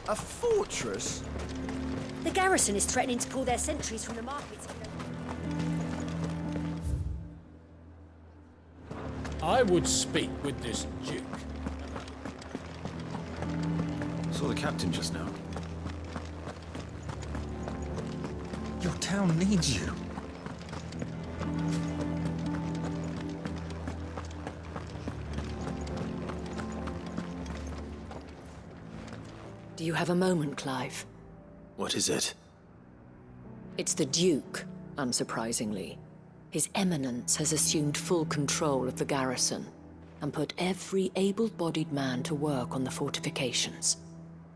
A fortress? The garrison is threatening to pull their sentries from the markets. I would speak with this duke. Saw the captain just now. Your town needs you. Do you have a moment, Clive? What is it? It's the Duke, unsurprisingly. His Eminence has assumed full control of the garrison and put every able-bodied man to work on the fortifications.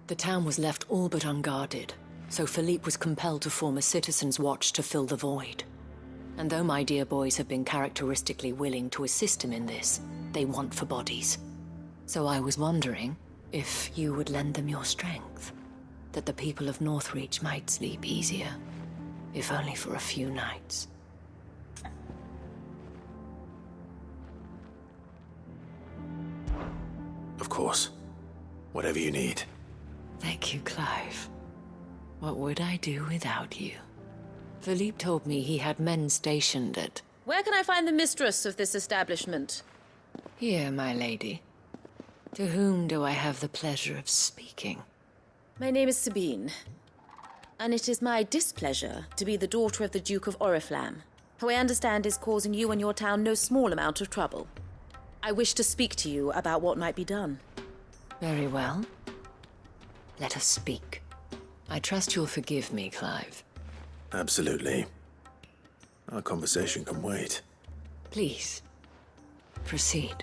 The town was left all but unguarded, so Philippe was compelled to form a citizens' watch to fill the void. And though my dear boys have been characteristically willing to assist him in this, they want for bodies. So I was wondering if you would lend them your strength, that the people of Northreach might sleep easier, if only for a few nights. Of course. Whatever you need. Thank you, Clive. What would I do without you? Philippe told me he had men stationed at... Where can I find the mistress of this establishment? Here, my lady. To whom do I have the pleasure of speaking? My name is Sabine, and it is my displeasure to be the daughter of the Duke of Oriflamme, who I understand is causing you and your town no small amount of trouble. I wish to speak to you about what might be done. Very well. Let us speak. I trust you'll forgive me, Clive. Absolutely. Our conversation can wait. Please, proceed.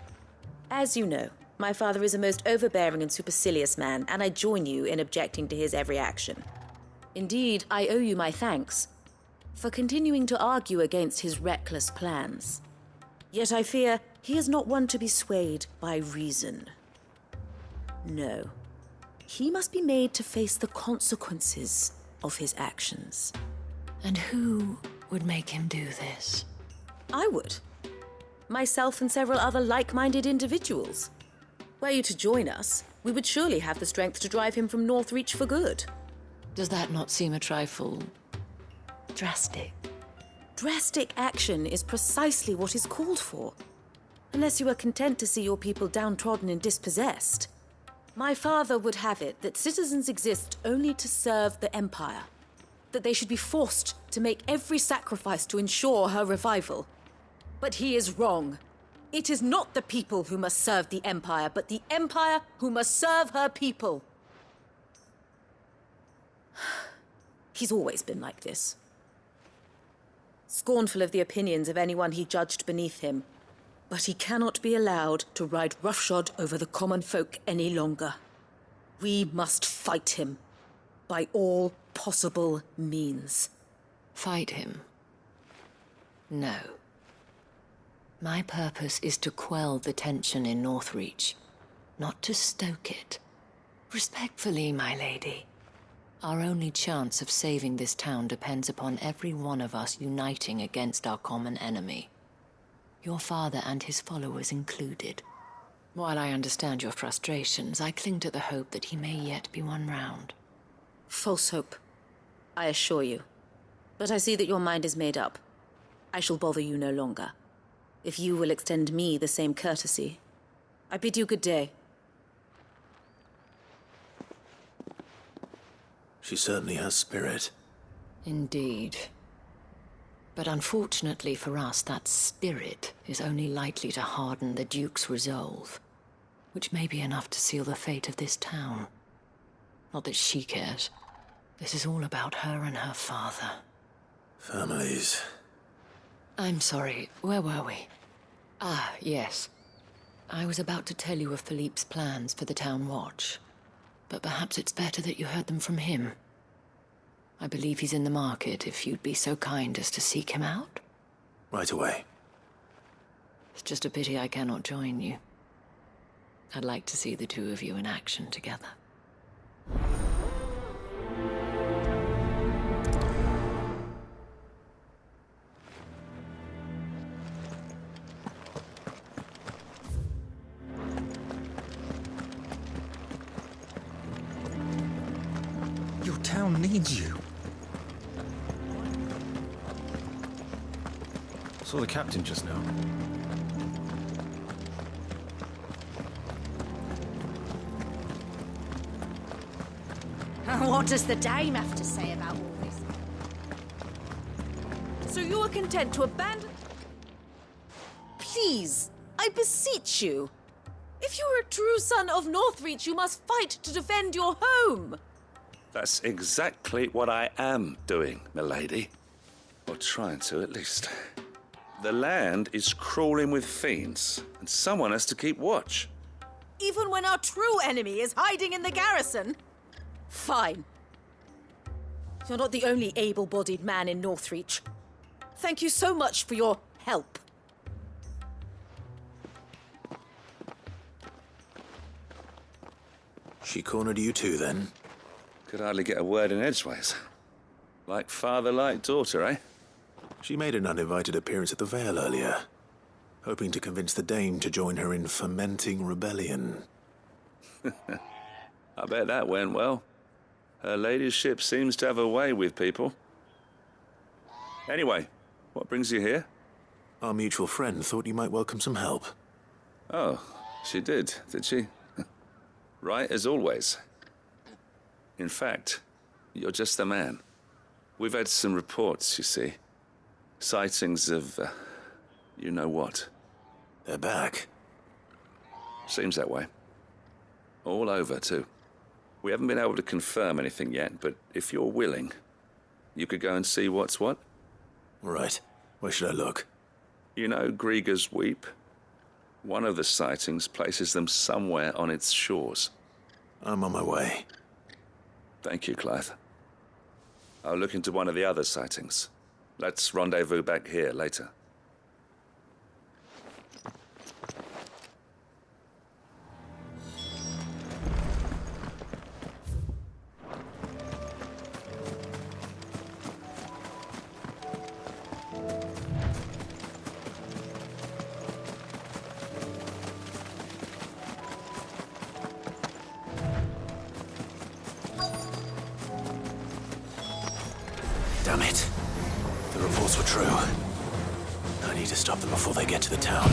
As you know, my father is a most overbearing and supercilious man, and I join you in objecting to his every action. Indeed, I owe you my thanks for continuing to argue against his reckless plans. Yet I fear he is not one to be swayed by reason. No. He must be made to face the consequences of his actions. And who would make him do this? I would. Myself and several other like-minded individuals. Were you to join us, we would surely have the strength to drive him from Northreach for good. Does that not seem a trifle... drastic? Drastic action is precisely what is called for. Unless you are content to see your people downtrodden and dispossessed. My father would have it that citizens exist only to serve the Empire. That they should be forced to make every sacrifice to ensure her revival. But he is wrong. It is not the people who must serve the Empire, but the Empire who must serve her people. He's always been like this. Scornful of the opinions of anyone he judged beneath him. But he cannot be allowed to ride roughshod over the common folk any longer. We must fight him by all possible means. Fight him? No. My purpose is to quell the tension in Northreach, not to stoke it. Respectfully, my lady. Our only chance of saving this town depends upon every one of us uniting against our common enemy. Your father and his followers included. While I understand your frustrations, I cling to the hope that he may yet be won round. False hope, I assure you. But I see that your mind is made up. I shall bother you no longer. If you will extend me the same courtesy, I bid you good day. She certainly has spirit. Indeed. But unfortunately for us, that spirit is only likely to harden the Duke's resolve, which may be enough to seal the fate of this town. Not that she cares. This is all about her and her father. Families. I'm sorry, where were we? Ah, yes. I was about to tell you of Philippe's plans for the town watch, but perhaps it's better that you heard them from him. I believe he's in the market, if you'd be so kind as to seek him out. Right away. It's just a pity I cannot join you. I'd like to see the two of you in action together. town needs you. Saw the captain just now. What does the dame have to say about all this? So you are content to abandon... Please, I beseech you. If you are a true son of Northreach, you must fight to defend your home. That's exactly what I am doing, milady. Or trying to, at least. The land is crawling with fiends, and someone has to keep watch. Even when our true enemy is hiding in the garrison? Fine. You're not the only able-bodied man in Northreach. Thank you so much for your help. She cornered you too, then? Could hardly get a word in edgeways. Like father, like daughter, eh? She made an uninvited appearance at the Vale earlier, hoping to convince the dame to join her in fomenting rebellion. I bet that went well. Her ladyship seems to have a way with people. Anyway, what brings you here? Our mutual friend thought you might welcome some help. Oh, she did she? Right as always. In fact, you're just the man. We've had some reports, you see. Sightings of, you know what. They're back. Seems that way. All over, too. We haven't been able to confirm anything yet, but if you're willing, you could go and see what's what. Right. Where should I look? You know Grieger's Weep? One of the sightings places them somewhere on its shores. I'm on my way. Thank you, Clive. I'll look into one of the other sightings. Let's rendezvous back here later. Damn it. The reports were true. I need to stop them before they get to the town.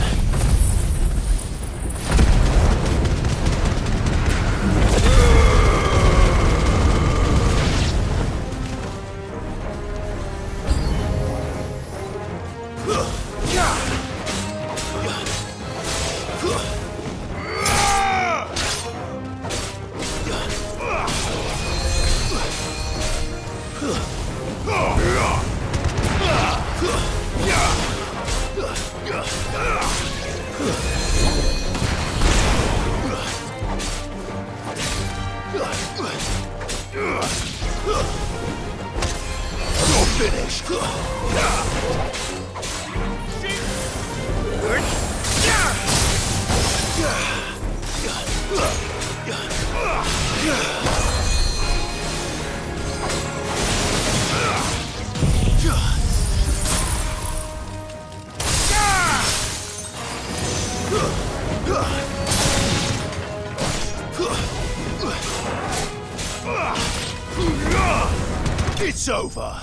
It's over!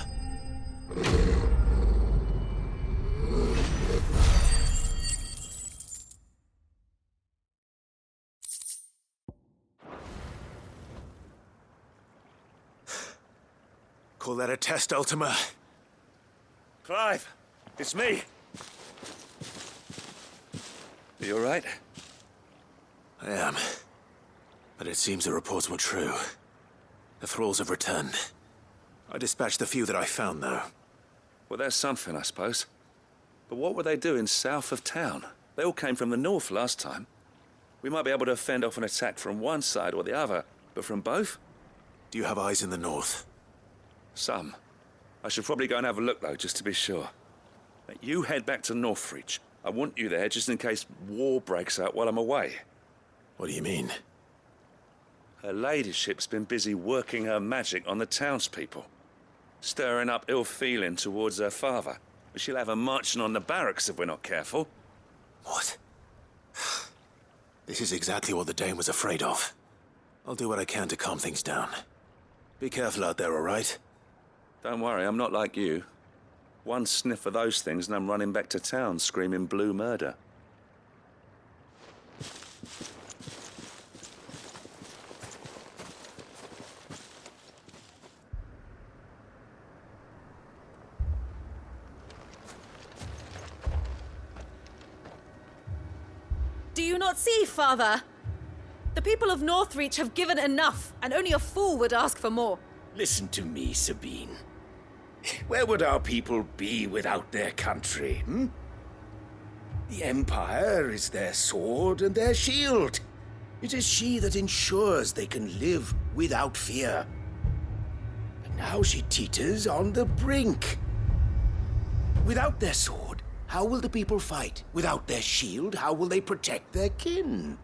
Call that a test, Ultima? Clive, it's me. Are you all right? I am. But it seems the reports were true. The thralls have returned. I dispatched the few that I found, though. Well, that's something, I suppose. But what were they doing south of town? They all came from the north last time. We might be able to fend off an attack from one side or the other, but from both? Do you have eyes in the north? Some. I should probably go and have a look, though, just to be sure. You head back to Northreach. I want you there just in case war breaks out while I'm away. What do you mean? Her ladyship's been busy working her magic on the townspeople, stirring up ill feeling towards her father. But she'll have her marching on the barracks if we're not careful. What? This is exactly what the dame was afraid of. I'll do what I can to calm things down. Be careful out there, all right? Don't worry, I'm not like you. One sniff of those things and I'm running back to town screaming blue murder. Do you not see, Father? The people of Northreach have given enough, and only a fool would ask for more. Listen to me, Sabine. Where would our people be without their country, hmm? The Empire is their sword and their shield. It is she that ensures they can live without fear. But now she teeters on the brink. Without their sword, how will the people fight? Without their shield, how will they protect their kin?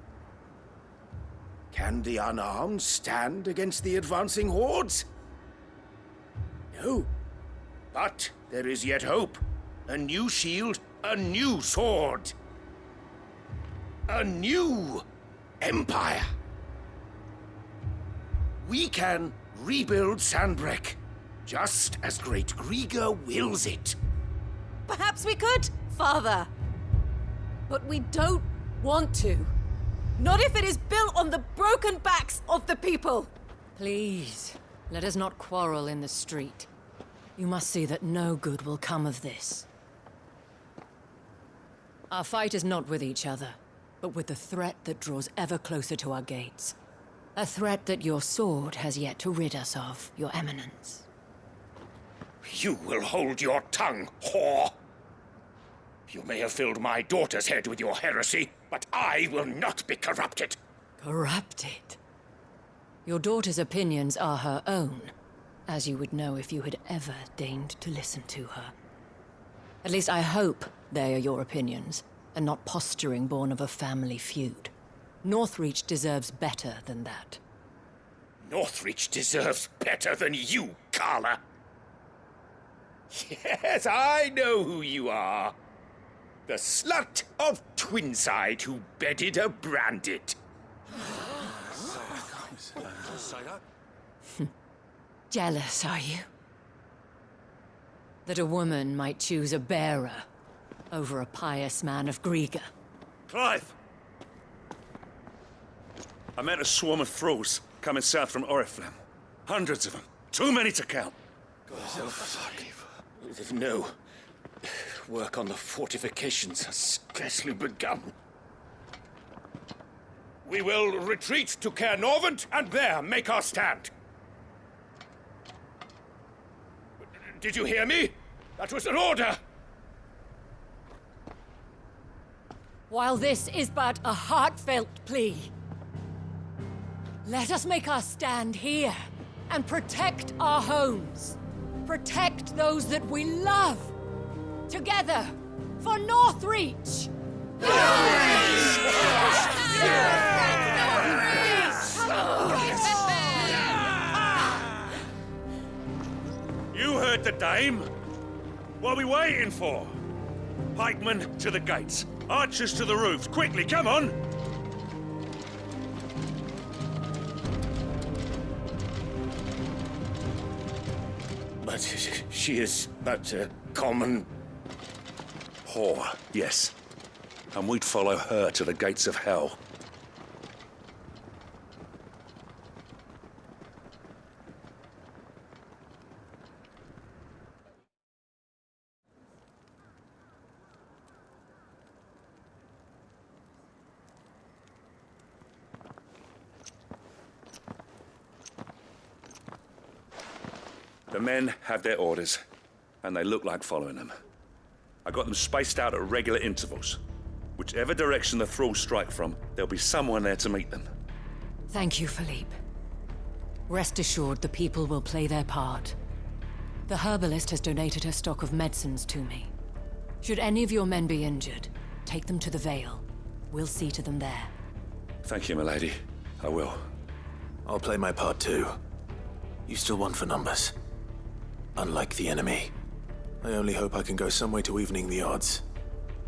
Can the unarmed stand against the advancing hordes? No. But there is yet hope. A new shield, a new sword. A new empire. We can rebuild Sandbreck, just as Great Griga wills it. Perhaps we could, Father. But we don't want to. Not if it is built on the broken backs of the people. Please, let us not quarrel in the street. You must see that no good will come of this. Our fight is not with each other, but with the threat that draws ever closer to our gates. A threat that your sword has yet to rid us of, Your Eminence. You will hold your tongue, whore! You may have filled my daughter's head with your heresy, but I will not be corrupted. Corrupted? Your daughter's opinions are her own, as you would know if you had ever deigned to listen to her. At least I hope they are your opinions, and not posturing born of a family feud. Northreach deserves better than that. Northreach deserves better than you, Carla. Yes, I know who you are. The slut of Twinside who bedded a Branded. Jealous, are you? That a woman might choose a bearer over a pious man of Griga. Clive! I met a swarm of thralls coming south from Oriflamme. Hundreds of them. Too many to count. No. Work on the fortifications has scarcely begun. We will retreat to Caernarvon and there make our stand. Did you hear me? That was an order! While this is but a heartfelt plea, let us make our stand here and protect our homes. Protect those that we love. Together, for Northreach! You heard the dame. What are we waiting for? Pikemen to the gates. Archers to the roofs. Quickly, come on! But she is but a common... Whore, yes. And we'd follow her to the gates of hell. The men have their orders, and they look like following them. I got them spaced out at regular intervals. Whichever direction the thralls strike from, there'll be someone there to meet them. Thank you, Philippe. Rest assured the people will play their part. The herbalist has donated her stock of medicines to me. Should any of your men be injured, take them to the Vale. We'll see to them there. Thank you, milady. I will. I'll play my part too. You still one for numbers. Unlike the enemy. I only hope I can go some way to evening the odds.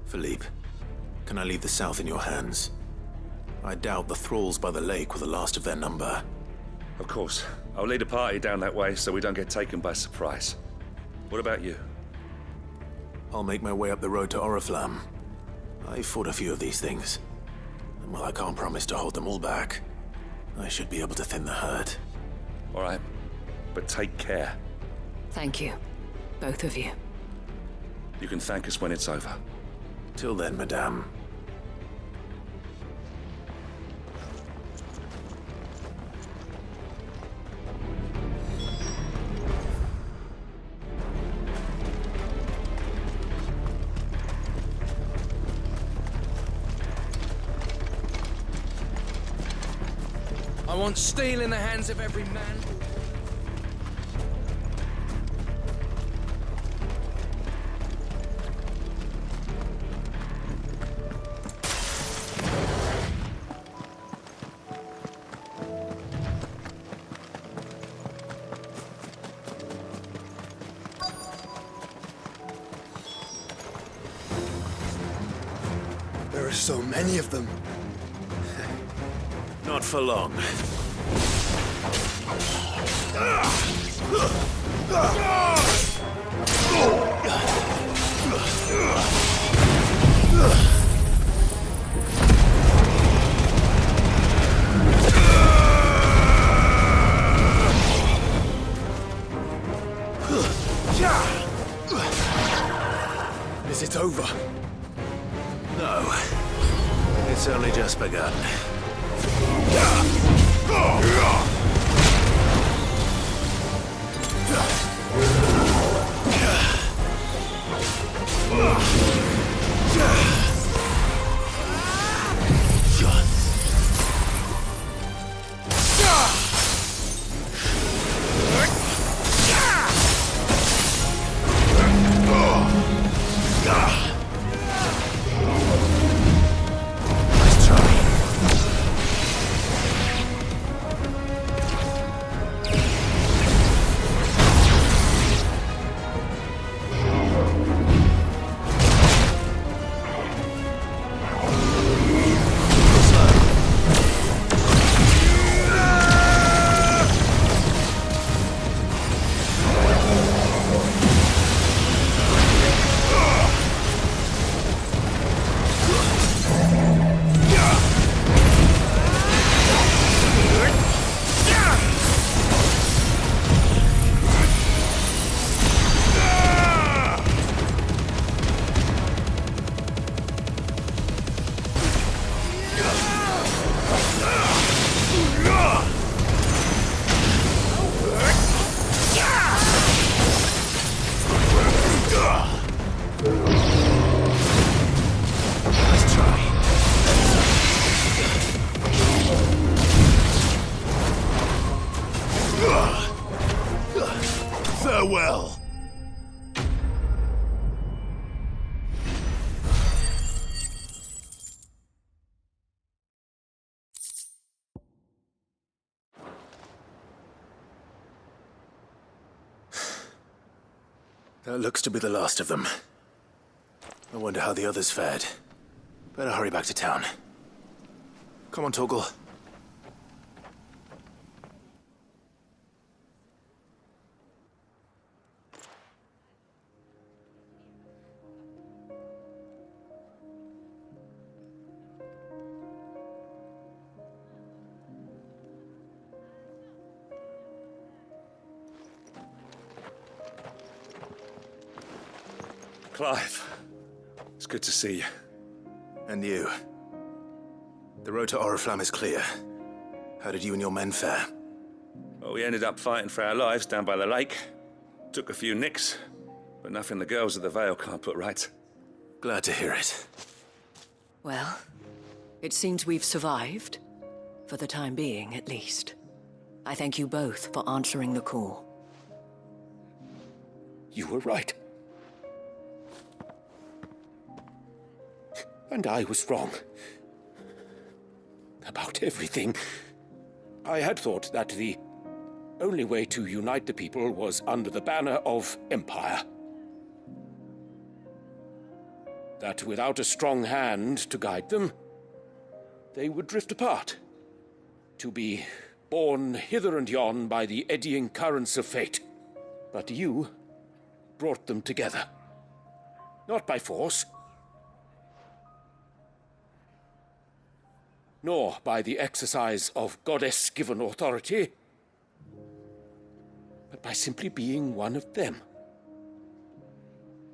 Philippe, can I leave the south in your hands? I doubt the thralls by the lake were the last of their number. Of course. I'll lead a party down that way so we don't get taken by surprise. What about you? I'll make my way up the road to Oriflamme. I fought a few of these things. And while I can't promise to hold them all back, I should be able to thin the herd. All right. But take care. Thank you. Both of you. You can thank us when it's over. Till then, madame. I want steel in the hands of every man. There are so many of them. Not for long. Is it over? No. It's only just begun. Farewell. That looks to be the last of them. I wonder how the others fared. Better hurry back to town. Come on, Torgal. Clive, it's good to see you. And you. The road to Oriflamme is clear. How did you and your men fare? Well, we ended up fighting for our lives down by the lake. Took a few nicks, but nothing the girls of the Vale can't put right. Glad to hear it. Well, it seems we've survived. For the time being, at least. I thank you both for answering the call. You were right. And I was wrong. About everything. I had thought that the only way to unite the people was under the banner of Empire. That without a strong hand to guide them, they would drift apart. To be borne hither and yon by the eddying currents of fate. But you brought them together. Not by force, nor by the exercise of goddess-given authority, but by simply being one of them.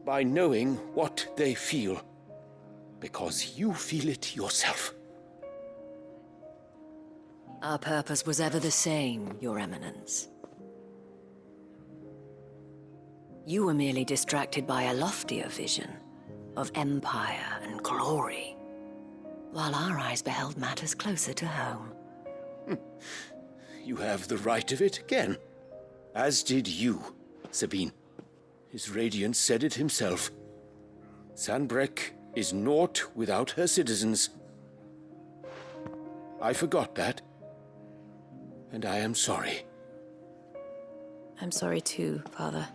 By knowing what they feel, because you feel it yourself. Our purpose was ever the same, Your Eminence. You were merely distracted by a loftier vision of empire and glory, while our eyes beheld matters closer to home. You have the right of it again, as did you, Sabine. His radiance said it himself. Sanbreque is naught without her citizens. I forgot that, and I am sorry. I'm sorry too, Father.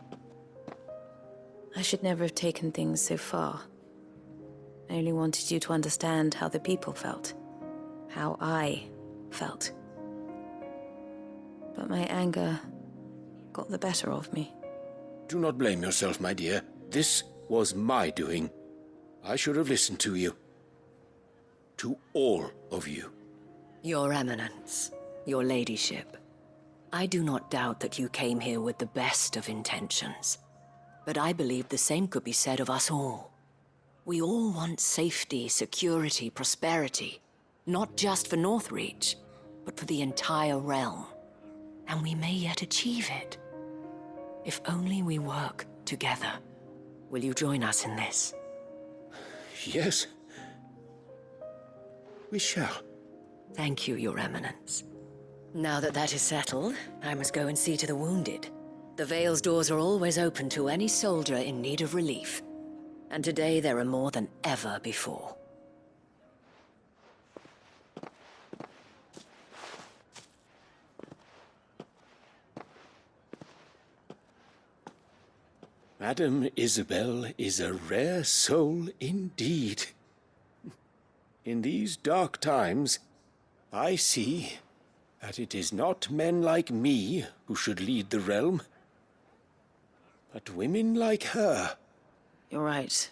I should never have taken things so far. I only wanted you to understand how the people felt. How I felt. But my anger got the better of me. Do not blame yourself, my dear. This was my doing. I should have listened to you. To all of you. Your Eminence, your ladyship, I do not doubt that you came here with the best of intentions. But I believe the same could be said of us all. We all want safety, security, prosperity. Not just for Northreach, but for the entire realm. And we may yet achieve it. If only we work together. Will you join us in this? Yes. We shall. Thank you, Your Eminence. Now that that is settled, I must go and see to the wounded. The Vale's doors are always open to any soldier in need of relief. And today there are more than ever before. Madame Isabel is a rare soul indeed. In these dark times, I see that it is not men like me who should lead the realm, but women like her. You're right.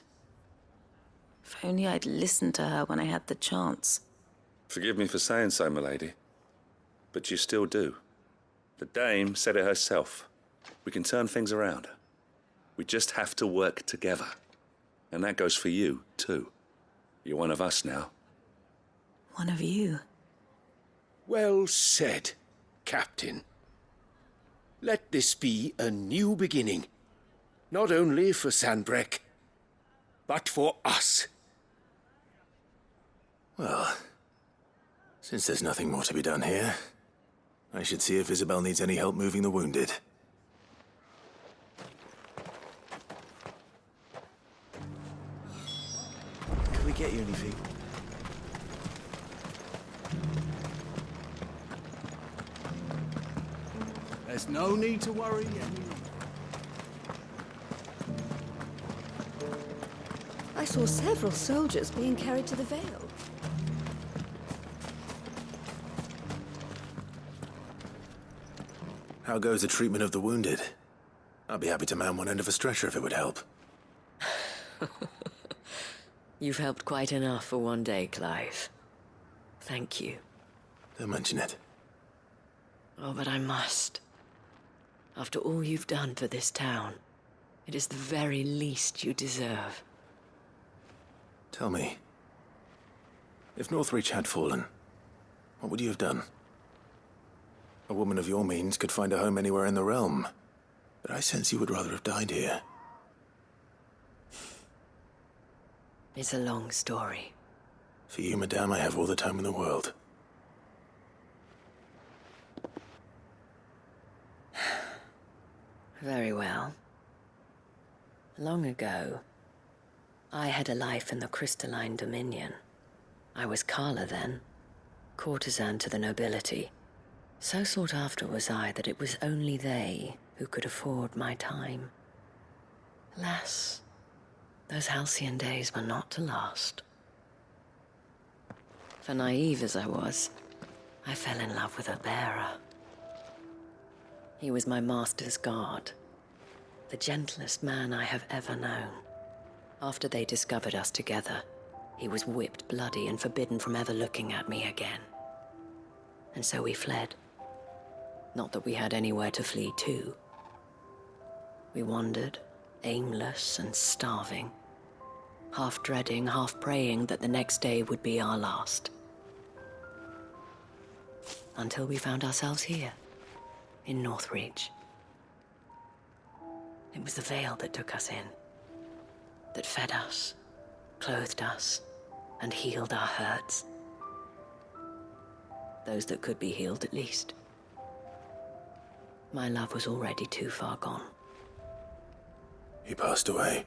If only I'd listened to her when I had the chance. Forgive me for saying so, milady, but you still do. The dame said it herself. We can turn things around. We just have to work together. And that goes for you, too. You're one of us now. One of you. Well said, Captain. Let this be a new beginning. Not only for Sanbreque, but for us. Well, since there's nothing more to be done here, I should see if Isabel needs any help moving the wounded. Can we get you anything? There's no need to worry any longer. I saw several soldiers being carried to the Vale. How goes the treatment of the wounded? I'd be happy to man one end of a stretcher if it would help. You've helped quite enough for one day, Clive. Thank you. Don't mention it. Oh, but I must. After all you've done for this town, it is the very least you deserve. Tell me, if Northreach had fallen, what would you have done? A woman of your means could find a home anywhere in the realm, but I sense you would rather have died here. It's a long story. For you, madame, I have all the time in the world. Very well. Long ago, I had a life in the crystalline dominion. I was Carla then, courtesan to the nobility. So sought after was I that it was only they who could afford my time. Alas, those halcyon days were not to last. For naive as I was, I fell in love with a bearer. He was my master's guard, the gentlest man I have ever known. After they discovered us together, he was whipped bloody and forbidden from ever looking at me again. And so we fled. Not that we had anywhere to flee to. We wandered, aimless and starving, half dreading, half praying that the next day would be our last. Until we found ourselves here, in Northreach. It was the Veil that took us in, that fed us, clothed us, and healed our hurts. Those that could be healed, at least. My love was already too far gone. He passed away.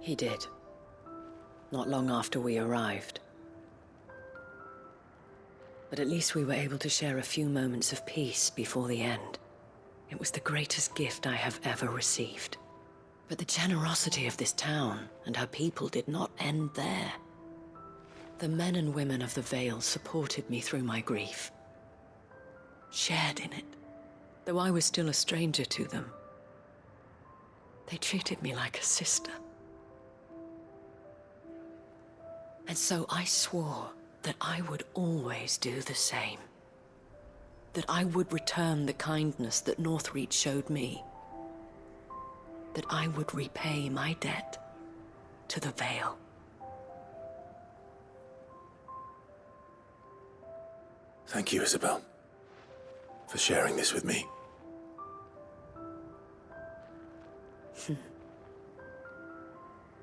He did. Not long after we arrived. But at least we were able to share a few moments of peace before the end. It was the greatest gift I have ever received. But the generosity of this town and her people did not end there. The men and women of the Vale supported me through my grief. Shared in it, though I was still a stranger to them. They treated me like a sister. And so I swore that I would always do the same. That I would return the kindness that Northreach showed me. That I would repay my debt to the Vale. Thank you, Isabel, for sharing this with me.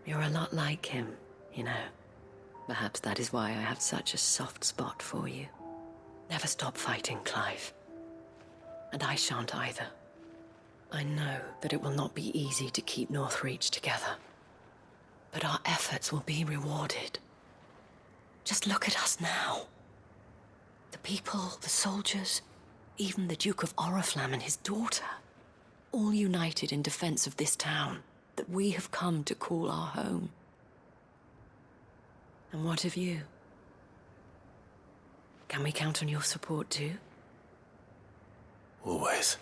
You're a lot like him, you know. Perhaps that is why I have such a soft spot for you. Never stop fighting, Clive. And I shan't either. I know that it will not be easy to keep Northreach together. But our efforts will be rewarded. Just look at us now. The people, the soldiers, even the Duke of Oriflamme and his daughter. All united in defense of this town that we have come to call our home. And what of you? Can we count on your support too? Always.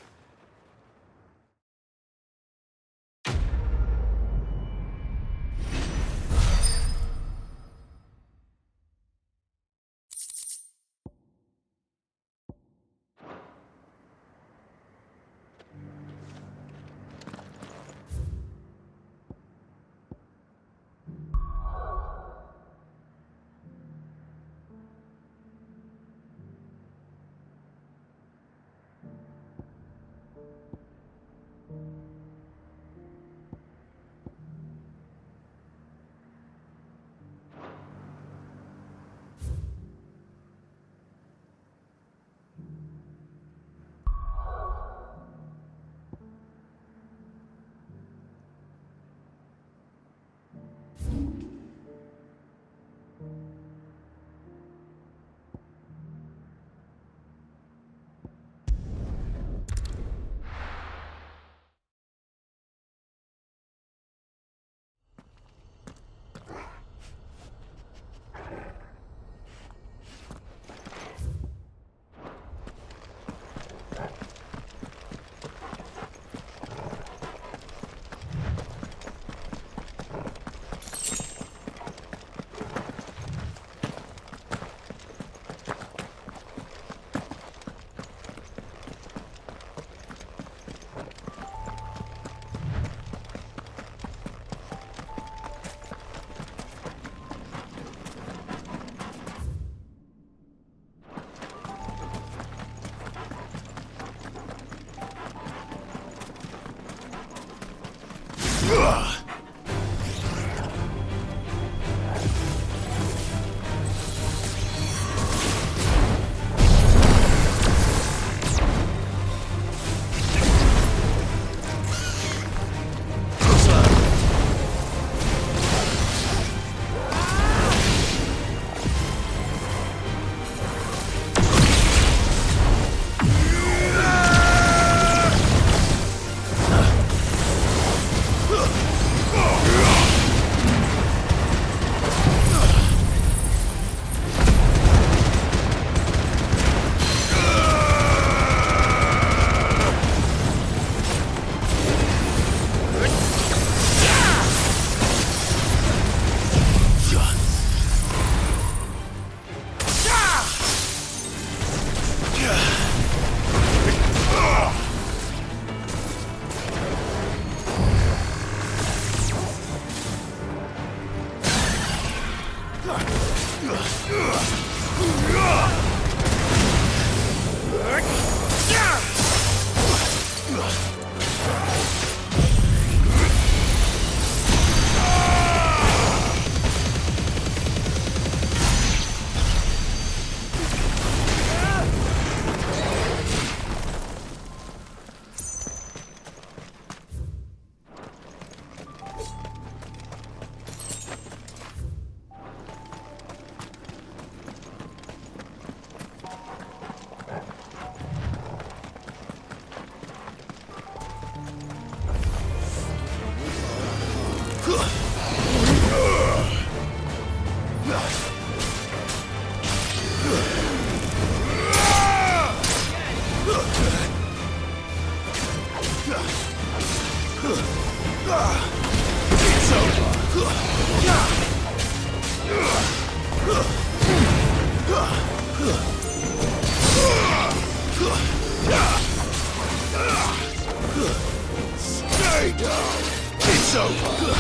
is over!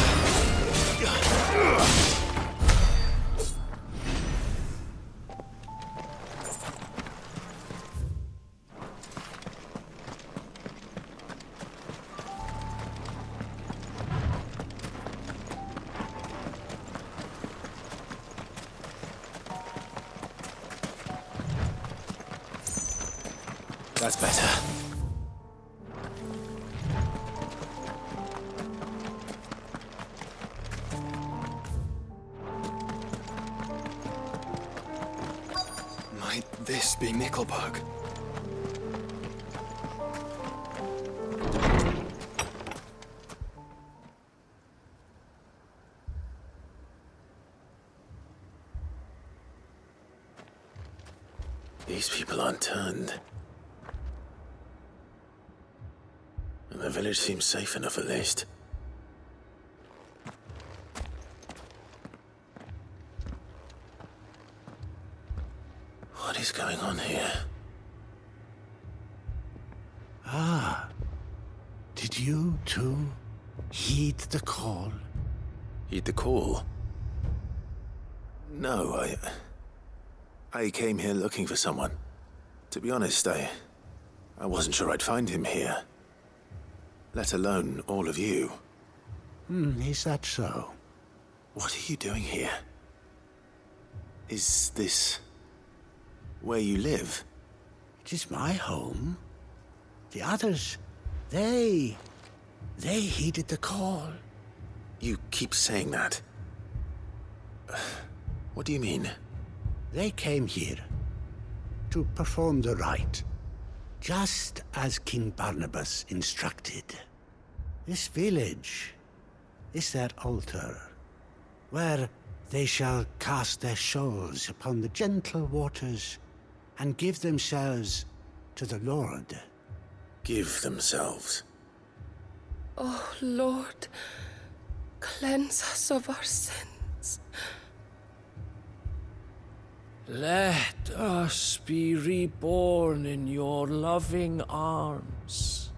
That's better. Might this be Mickleburg? These people aren't turned. And the village seems safe enough at least. What is going on here? Ah, did you too heed the call? Heed the call? No, I came here looking for someone. To be honest, I wasn't sure I'd find him here. Let alone all of you. Is that so? What are you doing here? Is this where you live? It is my home. The others, they heeded the call. You keep saying that. What do you mean? They came here to perform the rite, just as King Barnabas instructed. This village is their altar, where they shall cast their shoals upon the gentle waters and give themselves to the Lord. Give themselves? Oh, Lord, cleanse us of our sins. Let us be reborn in your loving arms.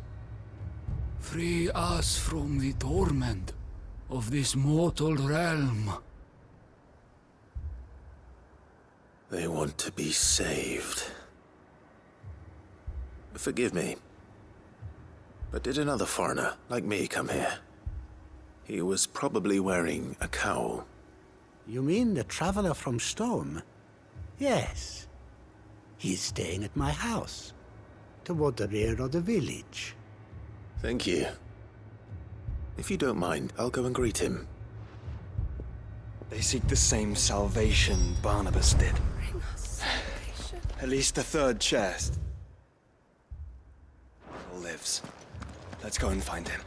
Free us from the torment of this mortal realm. They want to be saved. Forgive me, but did another foreigner like me come here? He was probably wearing a cowl. You mean the traveler from Stone? Yes. He's staying at my house, toward the rear of the village. Thank you. If you don't mind, I'll go and greet him. They seek the same salvation Barnabas did. Bring us salvation. At least the third chest. Still lives. Let's go and find him.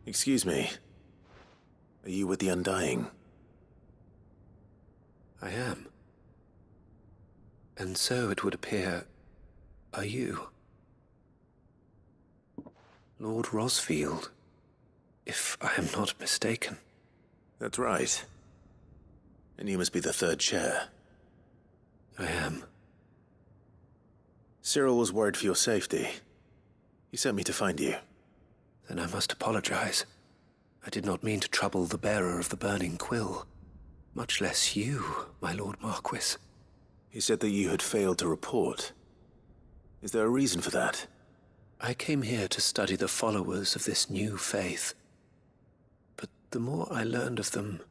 Excuse me. Are you with the Undying? I am. And so it would appear, are you? Lord Rosfield. if I am not mistaken. That's right. And you must be the third chair. I am. Cyril was worried for your safety. He sent me to find you. Then I must apologize. I did not mean to trouble the bearer of the burning quill. Much less you, my Lord Marquis. He said that you had failed to report. Is there a reason for that? I came here to study the followers of this new faith. But the more I learned of them,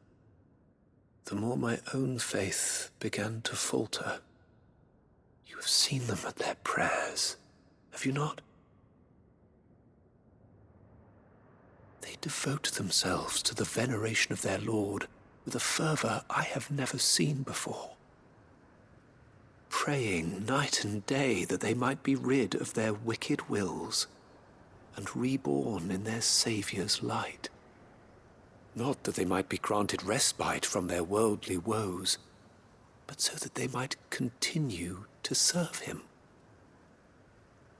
the more my own faith began to falter. You have seen them at their prayers, have you not? They devote themselves to the veneration of their Lord with a fervor I have never seen before. Praying night and day that they might be rid of their wicked wills and reborn in their Saviour's light. Not that they might be granted respite from their worldly woes, but so that they might continue to serve him.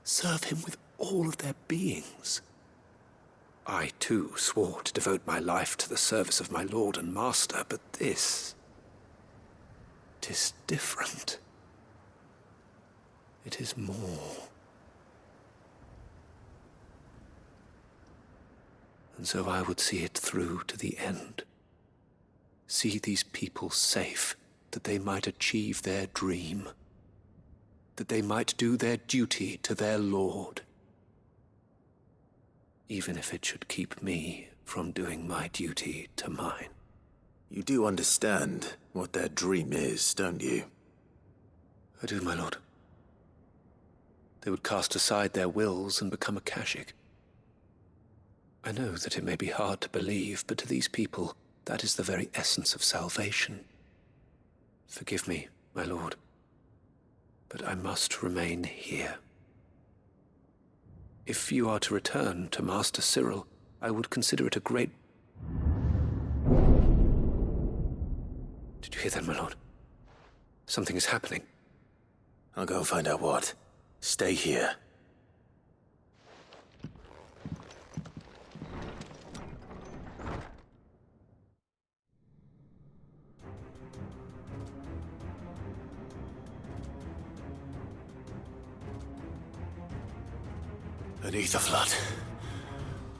Serve him with all of their beings. I, too, swore to devote my life to the service of my Lord and Master, but this... 'tis different. It is more. And so I would see it through to the end. See these people safe, that they might achieve their dream. That they might do their duty to their Lord. Even if it should keep me from doing my duty to mine. You do understand what their dream is, don't you? I do, my lord. They would cast aside their wills and become Akashic. I know that it may be hard to believe, but to these people, that is the very essence of salvation. Forgive me, my lord, but I must remain here. If you are to return to Master Cyril, I would consider it a great... Did you hear that, my lord? Something is happening. I'll go and find out what. Stay here. An ether flood.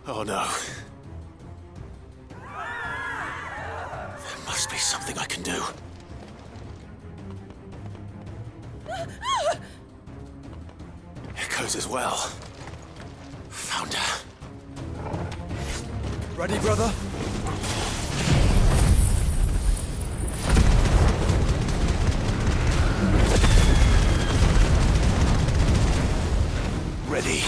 Oh no. There must be something I can do. Echoes as well. Found her. Ready, brother? Ready.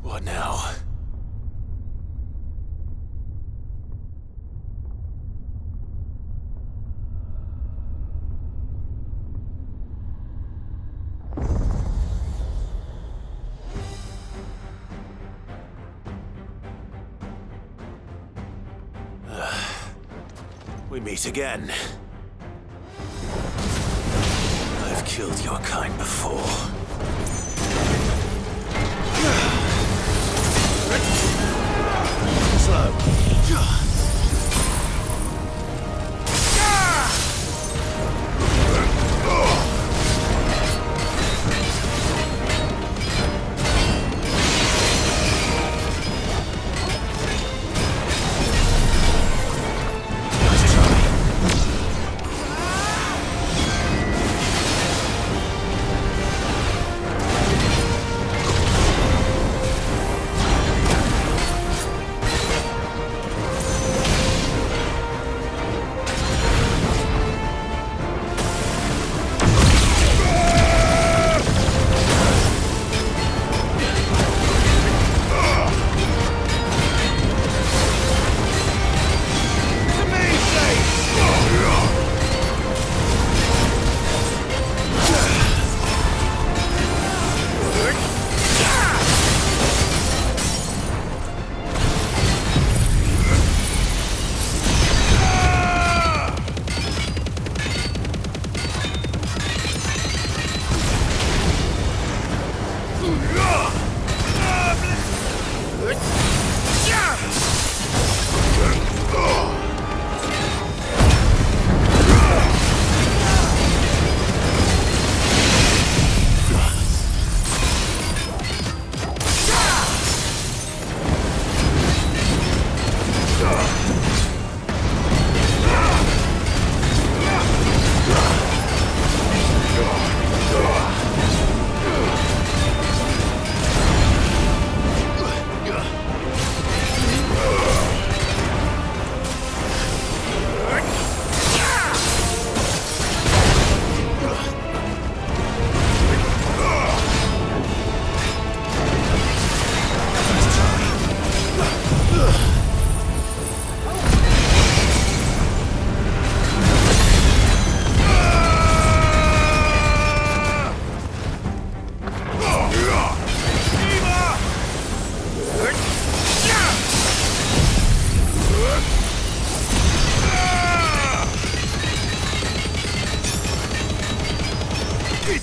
What now? We meet again. I've killed your kind before. Slow.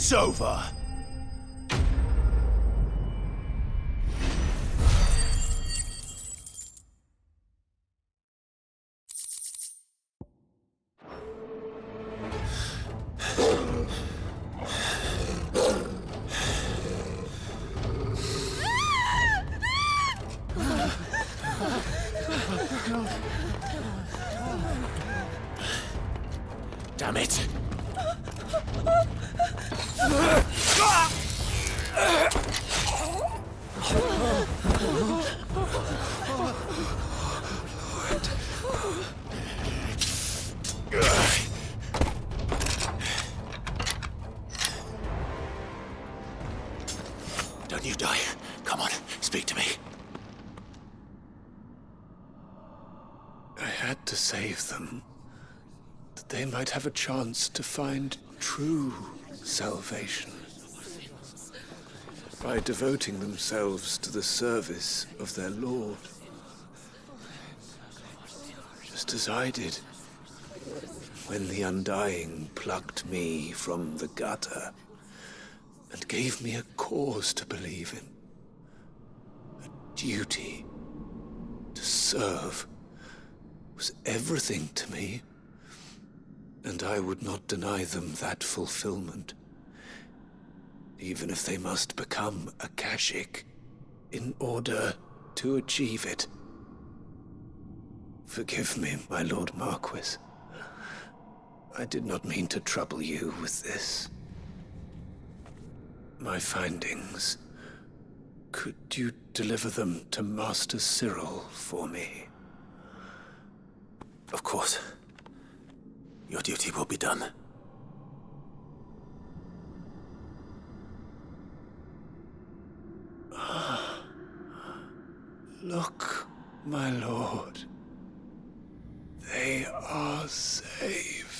It's over! Damn it! Don't you die. Come on, speak to me. I had to save them, that they might have a chance to find true salvation. By devoting themselves to the service of their Lord. Just as I did when the Undying plucked me from the gutter and gave me a cause to believe in. A duty to serve was everything to me, and I would not deny them that fulfillment, even if they must become a Kashik in order to achieve it. Forgive me, my Lord Marquis. I did not mean to trouble you with this. My findings. Could you deliver them to Master Cyril for me? Of course. Your duty will be done. Look, my lord. They are saved.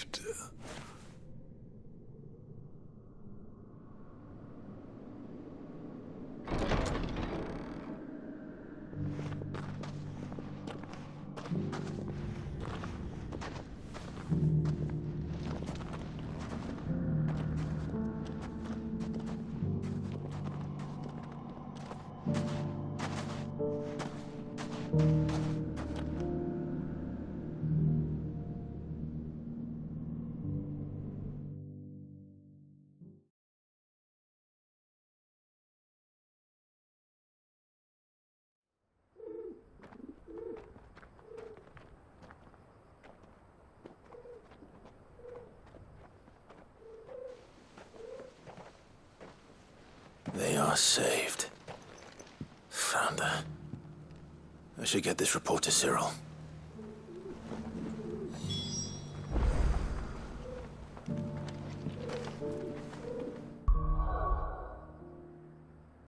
They are saved. Founder. I should get this report to Cyril.